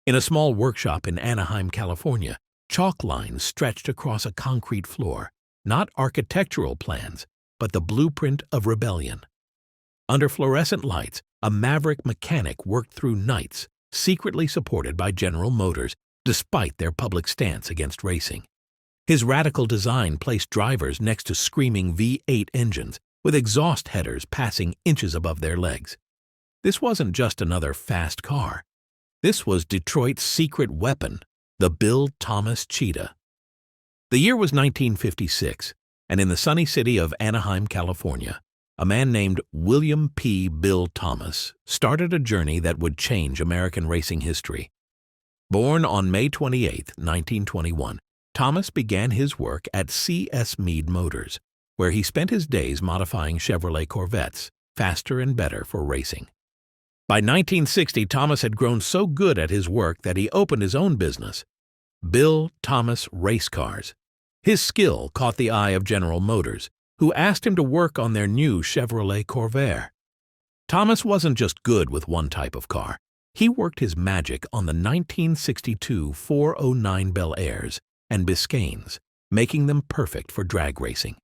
In a small workshop in Anaheim, California, chalk lines stretched across a concrete floor, not architectural plans, but the blueprint of rebellion. Under fluorescent lights, a maverick mechanic worked through nights, secretly supported by General Motors, despite their public stance against racing. His radical design placed drivers next to screaming V8 engines, with exhaust headers passing inches above their legs. This wasn't just another fast car. This was Detroit's secret weapon, the Bill Thomas Cheetah. The year was 1956, and in the sunny city of Anaheim, California, a man named William P. Bill Thomas started a journey that would change American racing history. Born on May 28, 1921, Thomas began his work at C.S. Mead Motors, where he spent his days modifying Chevrolet Corvettes, faster and better for racing. By 1960, Thomas had grown so good at his work that he opened his own business, Bill Thomas Race Cars. His skill caught the eye of General Motors, who asked him to work on their new Chevrolet Corvair. Thomas wasn't just good with one type of car. He worked his magic on the 1962 409 Bel Airs and Biscaynes, making them perfect for drag racing.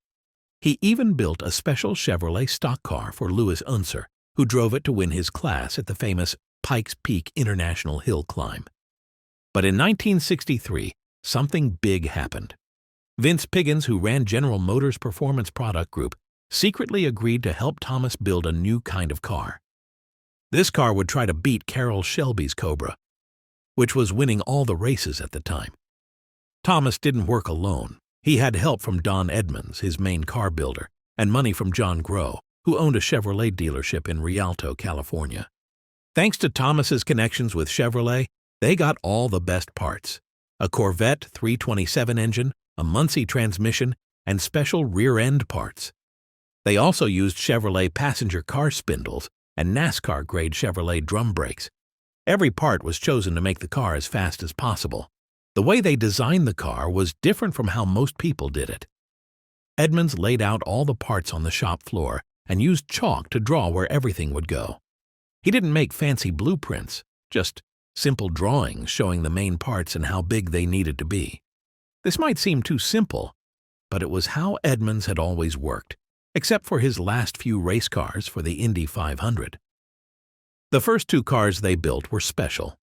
He even built a special Chevrolet stock car for Louis Unser, who drove it to win his class at the famous Pikes Peak International Hill Climb. But in 1963, something big happened. Vince Piggins, who ran General Motors' Performance Product Group, secretly agreed to help Thomas build a new kind of car. This car would try to beat Carroll Shelby's Cobra, which was winning all the races at the time. Thomas didn't work alone. He had help from Don Edmonds, his main car builder, and money from John Groh, who owned a Chevrolet dealership in Rialto, California. Thanks to Thomas's connections with Chevrolet, they got all the best parts: a Corvette 327 engine, a Muncie transmission, and special rear-end parts. They also used Chevrolet passenger car spindles and NASCAR-grade Chevrolet drum brakes. Every part was chosen to make the car as fast as possible. The way they designed the car was different from how most people did it. Edmonds laid out all the parts on the shop floor and used chalk to draw where everything would go. He didn't make fancy blueprints, just simple drawings showing the main parts and how big they needed to be. This might seem too simple, but it was how Edmonds had always worked, except for his last few race cars for the Indy 500. The first two cars they built were special.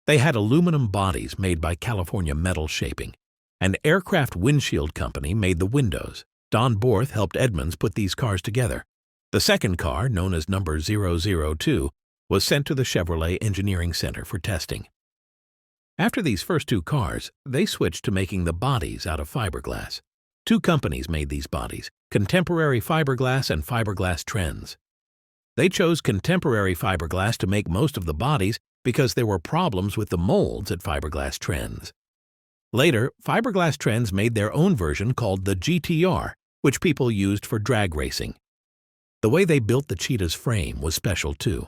They had aluminum bodies made by California Metal Shaping. An aircraft windshield company made the windows. Don Borth helped Edmonds put these cars together. The second car, known as number 002, was sent to the Chevrolet Engineering Center for testing. After these first two cars, they switched to making the bodies out of fiberglass. Two companies made these bodies, Contemporary Fiberglass and Fiberglass Trends. They chose Contemporary Fiberglass to make most of the bodies because there were problems with the molds at Fiberglass Trends. Later, Fiberglass Trends made their own version called the GTR, which people used for drag racing. The way they built the Cheetah's frame was special too.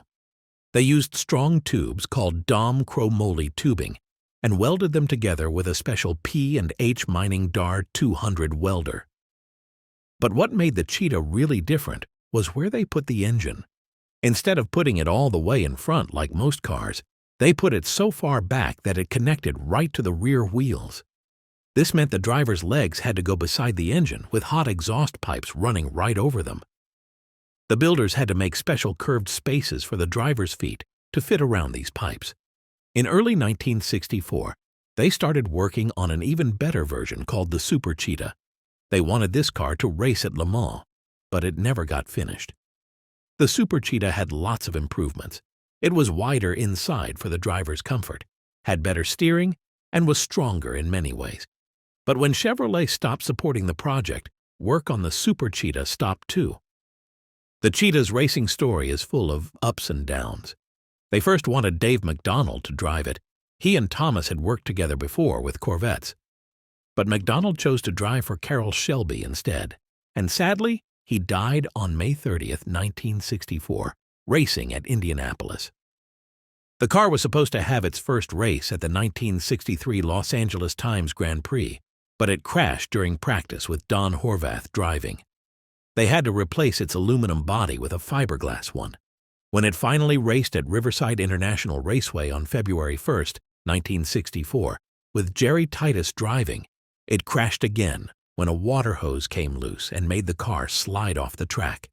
They used strong tubes called Dom chromoly tubing and welded them together with a special P and H mining DAR 200 welder. But what made the Cheetah really different was where they put the engine. Instead of putting it all the way in front like most cars, they put it so far back that it connected right to the rear wheels. This meant the driver's legs had to go beside the engine with hot exhaust pipes running right over them. The builders had to make special curved spaces for the driver's feet to fit around these pipes. In early 1964, they started working on an even better version called the Super Cheetah. They wanted this car to race at Le Mans, but it never got finished. The Super Cheetah had lots of improvements. It was wider inside for the driver's comfort, had better steering, and was stronger in many ways. But when Chevrolet stopped supporting the project, work on the Super Cheetah stopped too. The Cheetah's racing story is full of ups and downs. They first wanted Dave McDonald to drive it. He and Thomas had worked together before with Corvettes. But McDonald chose to drive for Carroll Shelby instead, and sadly, he died on May 30, 1964, racing at Indianapolis. The car was supposed to have its first race at the 1963 Los Angeles Times Grand Prix, but it crashed during practice with Don Horvath driving. They had to replace its aluminum body with a fiberglass one. When it finally raced at Riverside International Raceway on February 1st, 1964, with Jerry Titus driving, it crashed again when a water hose came loose and made the car slide off the track.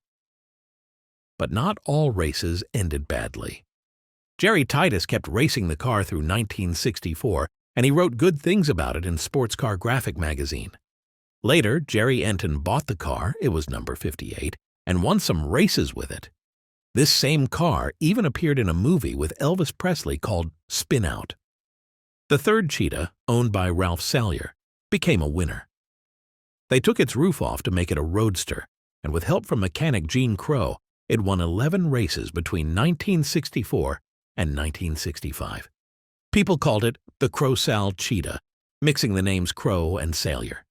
But not all races ended badly. Jerry Titus kept racing the car through 1964, and he wrote good things about it in Sports Car Graphic magazine. Later, Jerry Enton bought the car, it was number 58, and won some races with it. This same car even appeared in a movie with Elvis Presley called Spin Out. The third Cheetah, owned by Ralph Salyer, became a winner. They took its roof off to make it a roadster, and with help from mechanic Gene Crow, it won 11 races between 1964 and 1965. People called it the Crow-Sal Cheetah, mixing the names Crow and Salyer.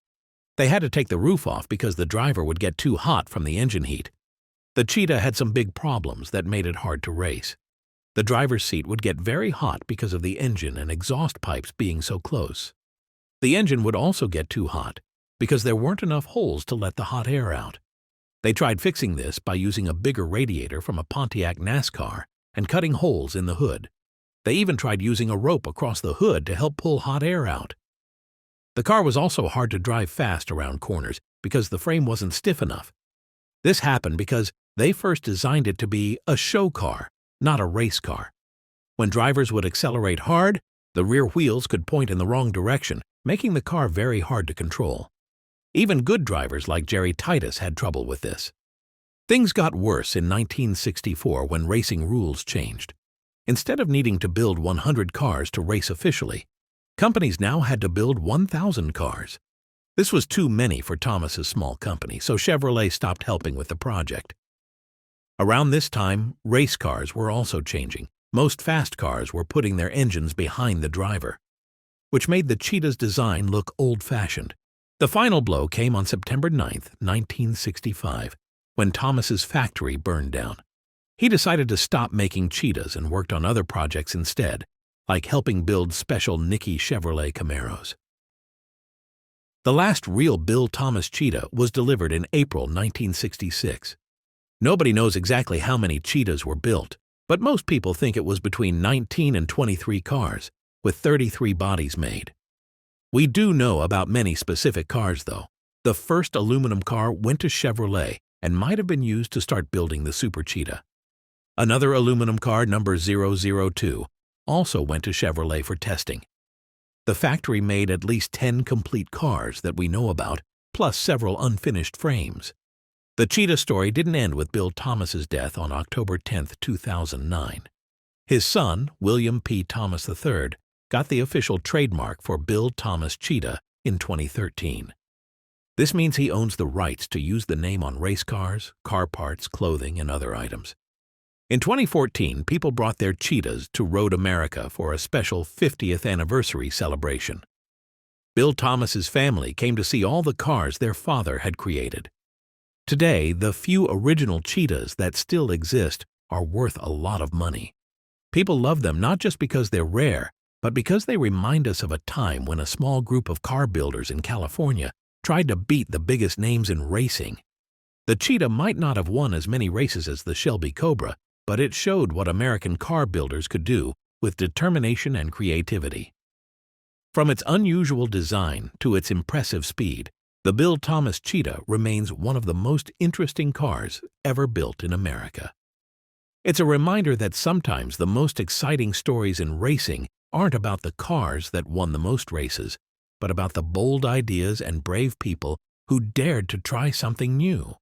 They had to take the roof off because the driver would get too hot from the engine heat. The Cheetah had some big problems that made it hard to race. The driver's seat would get very hot because of the engine and exhaust pipes being so close. The engine would also get too hot because there weren't enough holes to let the hot air out. They tried fixing this by using a bigger radiator from a Pontiac NASCAR and cutting holes in the hood. They even tried using a rope across the hood to help pull hot air out. The car was also hard to drive fast around corners because the frame wasn't stiff enough. This happened because they first designed it to be a show car, not a race car. When drivers would accelerate hard, the rear wheels could point in the wrong direction, making the car very hard to control. Even good drivers like Jerry Titus had trouble with this. Things got worse in 1964 when racing rules changed. Instead of needing to build 100 cars to race officially, companies now had to build 1,000 cars. This was too many for Thomas's small company, so Chevrolet stopped helping with the project. Around this time, race cars were also changing. Most fast cars were putting their engines behind the driver, which made the Cheetah's design look old-fashioned. The final blow came on September 9, 1965, when Thomas's factory burned down. He decided to stop making Cheetahs and worked on other projects instead, like helping build special Nicky Chevrolet Camaros. The last real Bill Thomas Cheetah was delivered in April 1966. Nobody knows exactly how many Cheetahs were built, but most people think it was between 19 and 23 cars, with 33 bodies made. We do know about many specific cars, though. The first aluminum car went to Chevrolet and might have been used to start building the Super Cheetah. Another aluminum car, number 002, also went to Chevrolet for testing. The factory made at least 10 complete cars that we know about, plus several unfinished frames. The Cheetah story didn't end with Bill Thomas's death on October 10, 2009. His son, William P. Thomas III, got the official trademark for Bill Thomas Cheetah in 2013. This means he owns the rights to use the name on race cars, car parts, clothing, and other items. In 2014, people brought their Cheetahs to Road America for a special 50th anniversary celebration. Bill Thomas's family came to see all the cars their father had created. Today, the few original Cheetahs that still exist are worth a lot of money. People love them not just because they're rare, but because they remind us of a time when a small group of car builders in California tried to beat the biggest names in racing. The Cheetah might not have won as many races as the Shelby Cobra, but it showed what American car builders could do with determination and creativity. From its unusual design to its impressive speed, the Bill Thomas Cheetah remains one of the most interesting cars ever built in America. It's a reminder that sometimes the most exciting stories in racing aren't about the cars that won the most races, but about the bold ideas and brave people who dared to try something new.